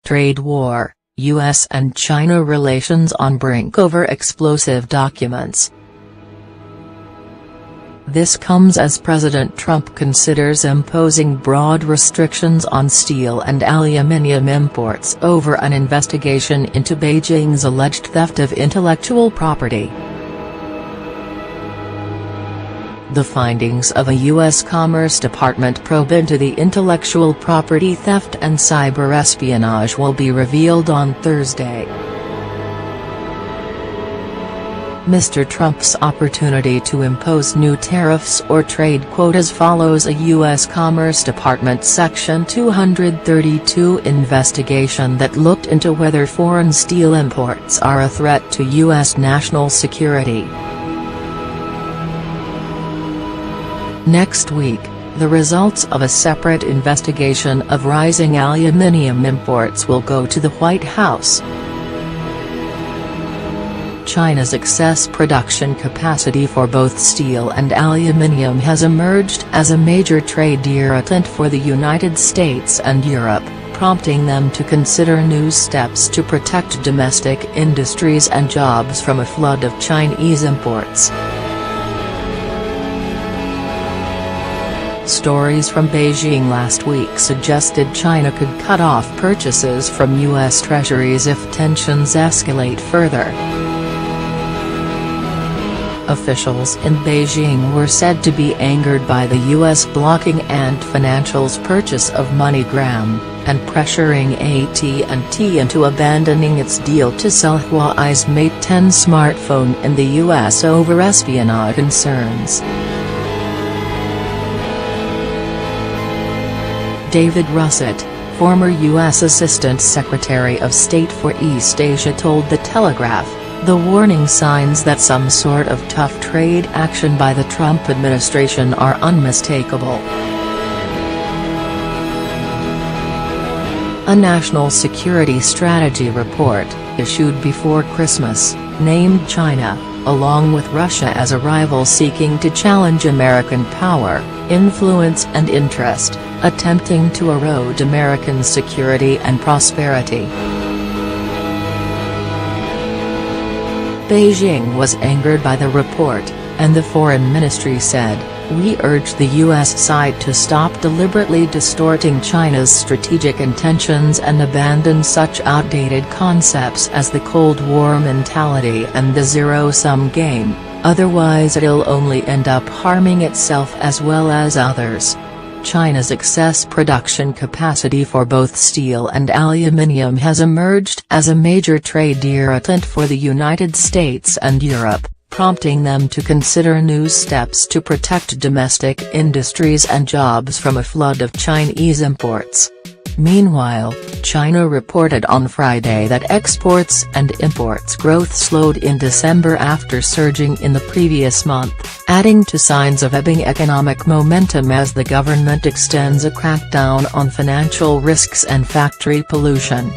Trade war, U.S. and China relations on brink over explosive documents. This comes as President Trump considers imposing broad restrictions on steel and aluminium imports over an investigation into Beijing's alleged theft of intellectual property. The findings of a U.S. Commerce Department probe into the intellectual property theft and cyber espionage will be revealed on Thursday. Mr. Trump's opportunity to impose new tariffs or trade quotas follows a U.S. Commerce Department Section 232 investigation that looked into whether foreign steel imports are a threat to U.S. national security. Next week, the results of a separate investigation of rising aluminium imports will go to the White House. China's excess production capacity for both steel and aluminium has emerged as a major trade irritant for the United States and Europe, prompting them to consider new steps to protect domestic industries and jobs from a flood of Chinese imports. Stories from Beijing last week suggested China could cut off purchases from U.S. treasuries if tensions escalate further. Officials in Beijing were said to be angered by the U.S. blocking Ant Financial's purchase of MoneyGram, and pressuring AT&T into abandoning its deal to sell Huawei's Mate 10 smartphone in the U.S. over espionage concerns. David Russett, former U.S. Assistant Secretary of State for East Asia, told The Telegraph, "The warning signs that some sort of tough trade action by the Trump administration are unmistakable." A national security strategy report, issued before Christmas, named China, along with Russia as a rival seeking to challenge American power, influence and interest, attempting to erode American security and prosperity. Beijing was angered by the report, and the Foreign Ministry said, "We urge the U.S. side to stop deliberately distorting China's strategic intentions and abandon such outdated concepts as the Cold War mentality and the zero-sum game, otherwise it'll only end up harming itself as well as others." China's excess production capacity for both steel and aluminium has emerged as a major trade irritant for the United States and Europe, prompting them to consider new steps to protect domestic industries and jobs from a flood of Chinese imports. Meanwhile, China reported on Friday that exports and imports growth slowed in December after surging in the previous month, adding to signs of ebbing economic momentum as the government extends a crackdown on financial risks and factory pollution.